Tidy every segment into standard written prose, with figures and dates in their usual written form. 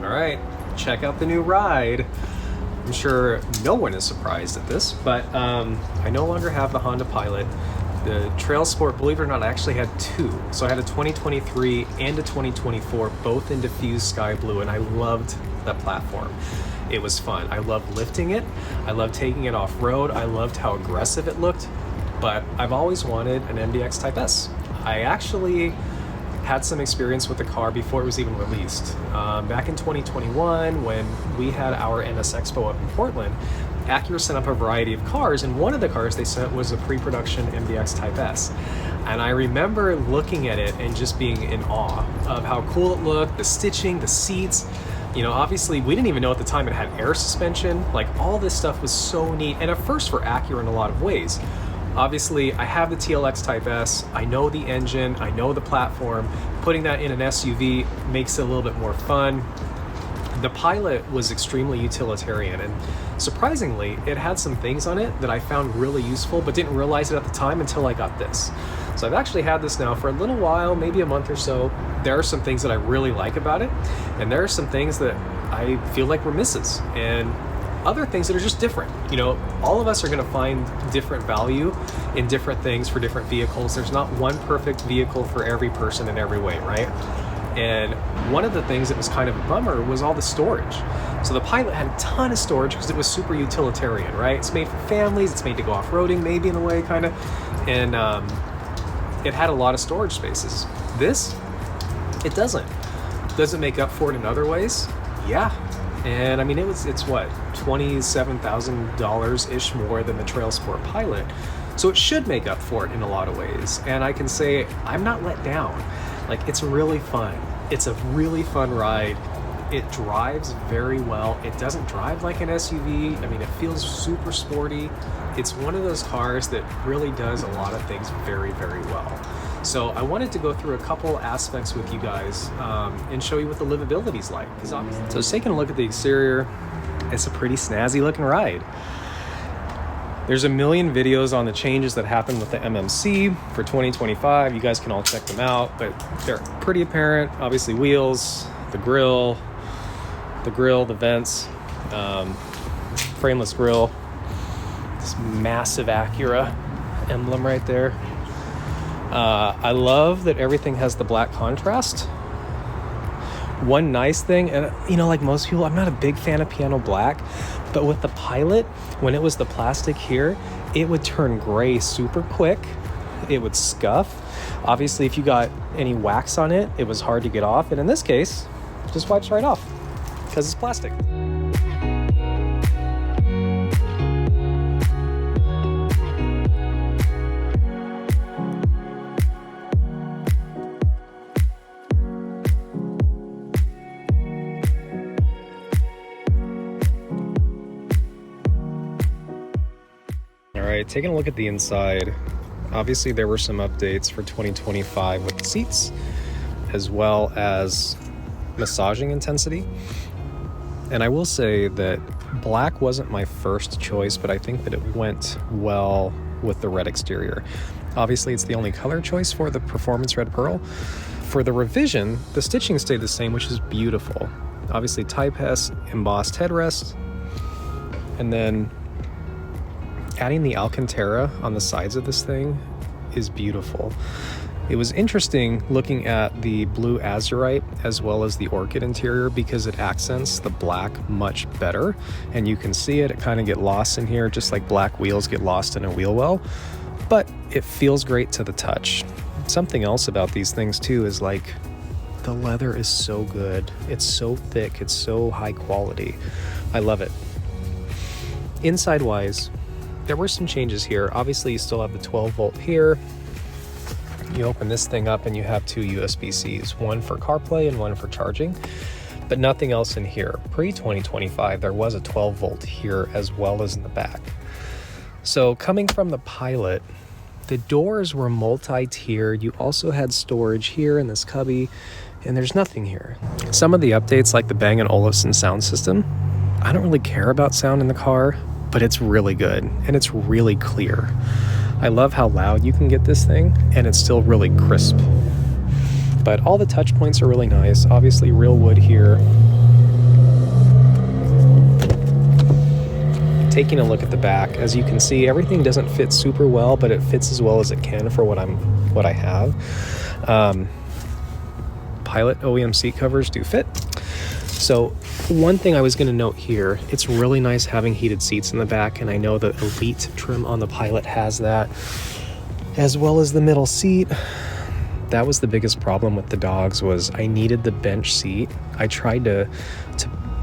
All right, check out the new ride. I'm sure no one is surprised at this, but I no longer have the Honda Pilot. The TrailSport, believe it or not, I actually had two. So I had a 2023 and a 2024, both in diffused sky blue, and I loved that platform. It was fun. I loved lifting it. I loved taking it off-road. I loved how aggressive it looked, but I've always wanted an MDX Type S. I actually had some experience with the car before it was even released. Back in 2021, when we had our NS Expo up in Portland, Acura sent up a variety of cars, and one of the cars they sent was a pre-production MDX Type S. And I remember looking at it and just being in awe of how cool it looked, the stitching, the seats. You know, obviously we didn't even know at the time it had air suspension. Like, all this stuff was so neat, and a first for Acura in a lot of ways. Obviously, I have the TLX Type S, I know the engine, I know the platform. Putting that in an SUV makes it a little bit more fun. The Pilot was extremely utilitarian, and surprisingly, it had some things on it that I found really useful, but didn't realize it at the time until I got this. So I've actually had this now for a little while, maybe a month or so. There are some things that I really like about it, and there are some things that I feel like were misses, and other things that are just different. You know, all of us are gonna find different value in different things for different vehicles. There's not one perfect vehicle for every person in every way, right? And one of the things that was kind of a bummer was all the storage. So the Pilot had a ton of storage because it was super utilitarian, right? It's made for families, it's made to go off-roading maybe in a way, kind of. And it had a lot of storage spaces. This, it doesn't. Does it make up for it in other ways? Yeah. And I mean, it's what, $27,000-ish more than the TrailSport Pilot. So it should make up for it in a lot of ways. And I can say I'm not let down. Like, it's really fun. It's a really fun ride. It drives very well. It doesn't drive like an SUV. I mean, it feels super sporty. It's one of those cars that really does a lot of things very, very well. So I wanted to go through a couple aspects with you guys and show you what the livability is like. So just taking a look at the exterior, it's a pretty snazzy looking ride. There's a million videos on the changes that happened with the MMC for 2025. You guys can all check them out, but they're pretty apparent. Obviously, wheels, the grill, the vents, frameless grill, this massive Acura emblem right there. I love that everything has the black contrast. One nice thing, and you know, like most people, I'm not a big fan of piano black, but with the Pilot, when it was the plastic here, it would turn gray super quick. It would scuff. Obviously, if you got any wax on it, it was hard to get off, and in this case, it just wipes right off because it's plastic. Alright, taking a look at the inside, obviously there were some updates for 2025 with the seats, as well as massaging intensity. And I will say that black wasn't my first choice, but I think that it went well with the red exterior. Obviously it's the only color choice for the Performance Red Pearl. For the revision, the stitching stayed the same, which is beautiful. Obviously Type S embossed headrest, and then adding the Alcantara on the sides of this thing is beautiful. It was interesting looking at the blue azurite as well as the orchid interior because it accents the black much better, and you can see it kind of get lost in here, just like black wheels get lost in a wheel well, but it feels great to the touch. Something else about these things too is like the leather is so good. It's so thick, it's so high quality. I love it. Inside wise, there were some changes here. Obviously, you still have the 12 volt here. You open this thing up and you have two USB-Cs, one for CarPlay and one for charging, but nothing else in here. Pre-2025, there was a 12 volt here as well as in the back. So coming from the Pilot, the doors were multi-tiered. You also had storage here in this cubby, and there's nothing here. Some of the updates, like the Bang & Olufsen sound system, I don't really care about sound in the car, but it's really good and it's really clear. I love how loud you can get this thing and it's still really crisp. But all the touch points are really nice. Obviously real wood here. taking a look at the back, as you can see, everything doesn't fit super well, but it fits as well as it can for what I have. Pilot OEM seat covers do fit. So one thing I was going to note here, it's really nice having heated seats in the back, and I know the Elite trim on the Pilot has that, as well as the middle seat. That was the biggest problem with the dogs, was I needed the bench seat. I tried to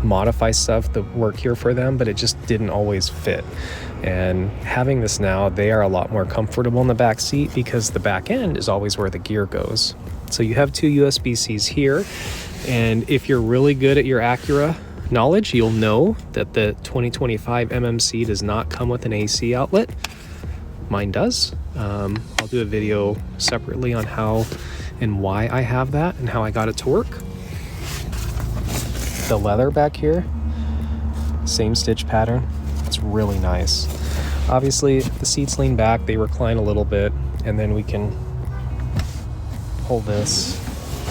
modify stuff that work here for them, but it just didn't always fit. And having this now, they are a lot more comfortable in the back seat because the back end is always where the gear goes. So you have two USB-Cs here, and if you're really good at your Acura knowledge, you'll know that the 2025 MMC does not come with an AC outlet. Mine does. I'll do a video separately on how and why I have that and how I got it to work. The leather back here, same stitch pattern. It's really nice. Obviously, the seats lean back, they recline a little bit, and then we can pull this,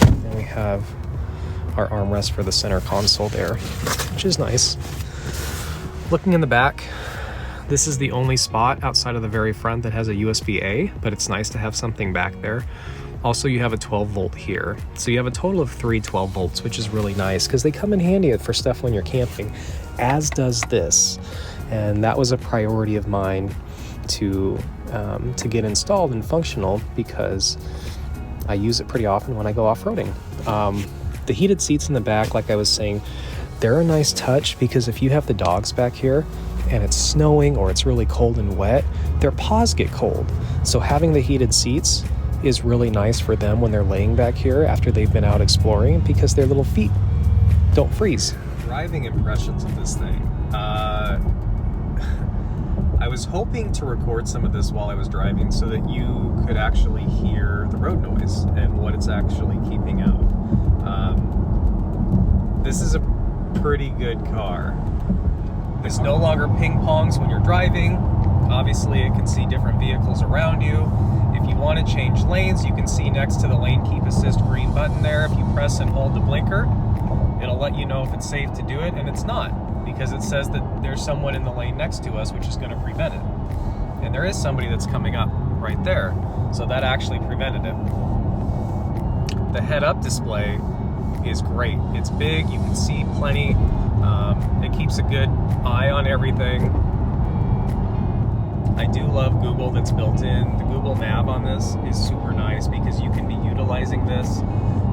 and we have our armrest for the center console there, which is nice. Looking in the back, this is the only spot outside of the very front that has a USB-A, but it's nice to have something back there. Also, you have a 12 volt here. So you have a total of 3 12 volts, which is really nice because they come in handy for stuff when you're camping, as does this. And that was a priority of mine to get installed and functional because I use it pretty often when I go off-roading. The heated seats in the back, like I was saying, they're a nice touch because if you have the dogs back here and it's snowing or it's really cold and wet, their paws get cold. So having the heated seats is really nice for them when they're laying back here after they've been out exploring because their little feet don't freeze. Driving impressions of this thing. I was hoping to record some of this while I was driving so that you could actually hear the road noise and what it's actually keeping out. This is a pretty good car. It's no longer ping pongs when you're driving. Obviously, it can see different vehicles around you. If you want to change lanes, you can see next to the lane keep assist green button there. If you press and hold the blinker, it'll let you know if it's safe to do it, and it's not, because it says that there's someone in the lane next to us, which is going to prevent it. And there is somebody that's coming up right there, so that actually prevented it. The head-up display is great. It's big, you can see plenty. It keeps a good eye on everything. I do love Google that's built in. The Google Nav on this is super nice because you can be utilizing this,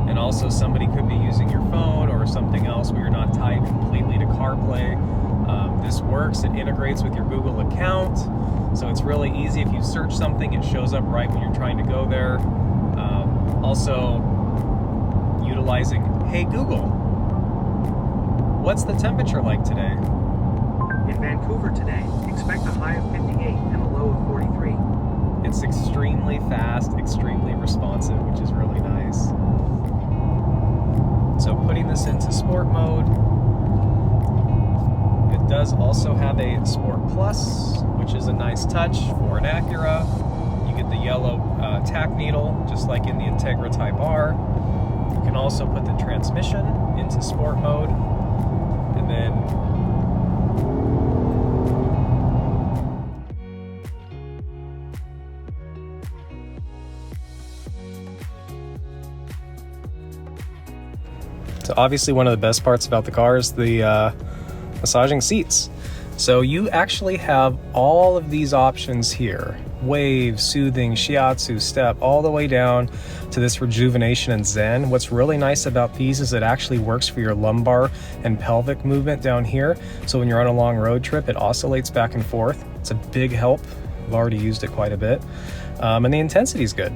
and also somebody could be using your phone or something else where you're not tied completely to CarPlay. This works, it integrates with your Google account, so it's really easy. If you search something, it shows up right when you're trying to go there. Also, utilizing, hey Google, what's the temperature like today? In Vancouver today, expect a high of 58 and a low of 43. It's extremely fast, extremely responsive, which is really nice. So putting this into sport mode, it does also have a Sport Plus, which is a nice touch for an Acura. You get the yellow tack needle, just like in the Integra Type R. You can also put the transmission into sport mode, and then so obviously one of the best parts about the car is the massaging seats. So you actually have all of these options here: wave, soothing, shiatsu, step, all the way down to this rejuvenation and zen. What's really nice about these is it actually works for your lumbar and pelvic movement down here. So when you're on a long road trip, it oscillates back and forth. It's a big help. I've already used it quite a bit. And the intensity is good.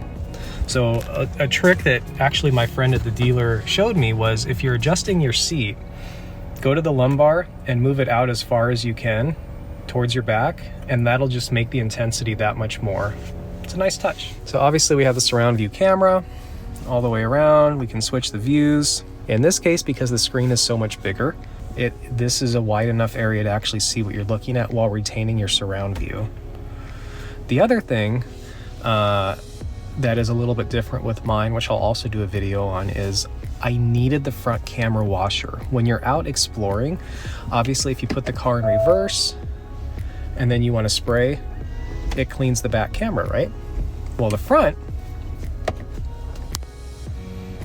So a trick that actually my friend at the dealer showed me was, if you're adjusting your seat, go to the lumbar and move it out as far as you can towards your back, and that'll just make the intensity that much more. It's a nice touch. So obviously we have the surround view camera all the way around. We can switch the views. In this case, because the screen is so much bigger, this is a wide enough area to actually see what you're looking at while retaining your surround view. The other thing that is a little bit different with mine, which I'll also do a video on, is I needed the front camera washer. When you're out exploring, obviously if you put the car in reverse, and then you want to spray, it cleans the back camera, right? Well, the front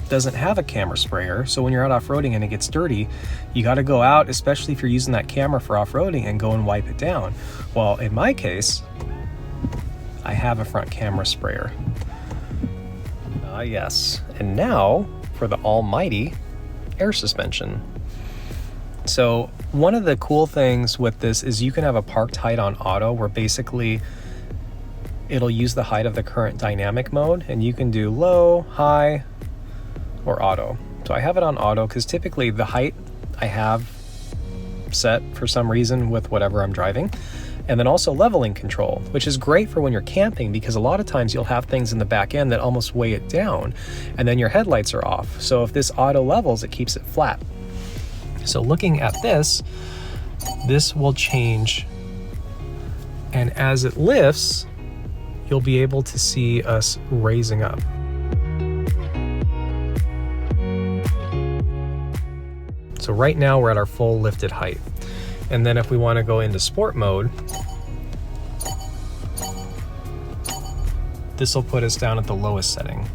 doesn't have a camera sprayer, so when you're out off-roading and it gets dirty, you got to go out, especially if you're using that camera for off-roading, and go and wipe it down. Well, in my case, I have a front camera sprayer. Yes. And now for the almighty air suspension. So one of the cool things with this is you can have a parked height on auto, where basically it'll use the height of the current dynamic mode, and you can do low, high, or auto. So I have it on auto because typically the height I have set for some reason with whatever I'm driving. And then also leveling control, which is great for when you're camping, because a lot of times you'll have things in the back end that almost weigh it down, and then your headlights are off. So if this auto levels, it keeps it flat. So looking at this will change, and as it lifts, you'll be able to see us raising up. So right now we're at our full lifted height. And then if we want to go into sport mode, this will put us down at the lowest setting.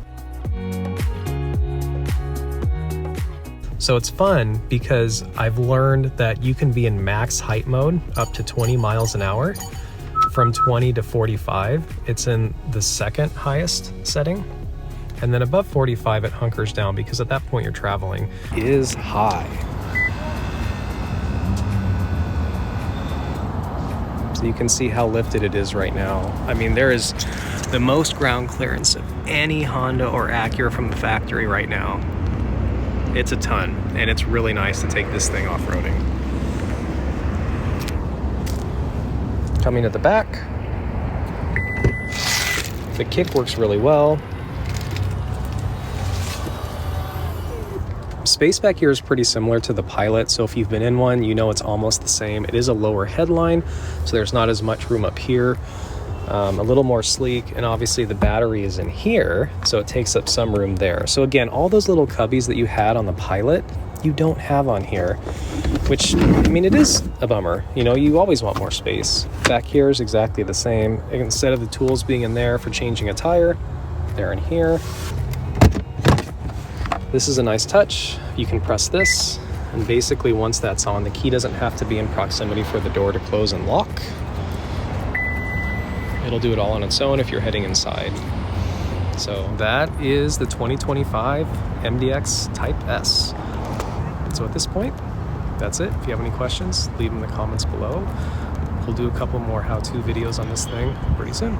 So it's fun because I've learned that you can be in max height mode up to 20 miles an hour. From 20 to 45, it's in the second highest setting. And then above 45, it hunkers down, because at that point you're traveling. It is high. So you can see how lifted it is right now. I mean, there is the most ground clearance of any Honda or Acura from the factory right now. It's a ton, and it's really nice to take this thing off-roading. Coming to the back, the kick works really well. Space back here is pretty similar to the Pilot, so if you've been in one, you know it's almost the same. It is a lower headline, so there's not as much room up here. A little more sleek, and obviously the battery is in here, so it takes up some room there. So again, all those little cubbies that you had on the Pilot, you don't have on here, which, I mean, it is a bummer. You know, you always want more space. Back here is exactly the same. Instead of the tools being in there for changing a tire, they're in here. This is a nice touch. You can press this, and basically once that's on, the key doesn't have to be in proximity for the door to close and lock. It'll do it all on its own if you're heading inside. So that is the 2025 MDX Type S. So at this point, that's it. If you have any questions, leave them in the comments below. We'll do a couple more how-to videos on this thing pretty soon.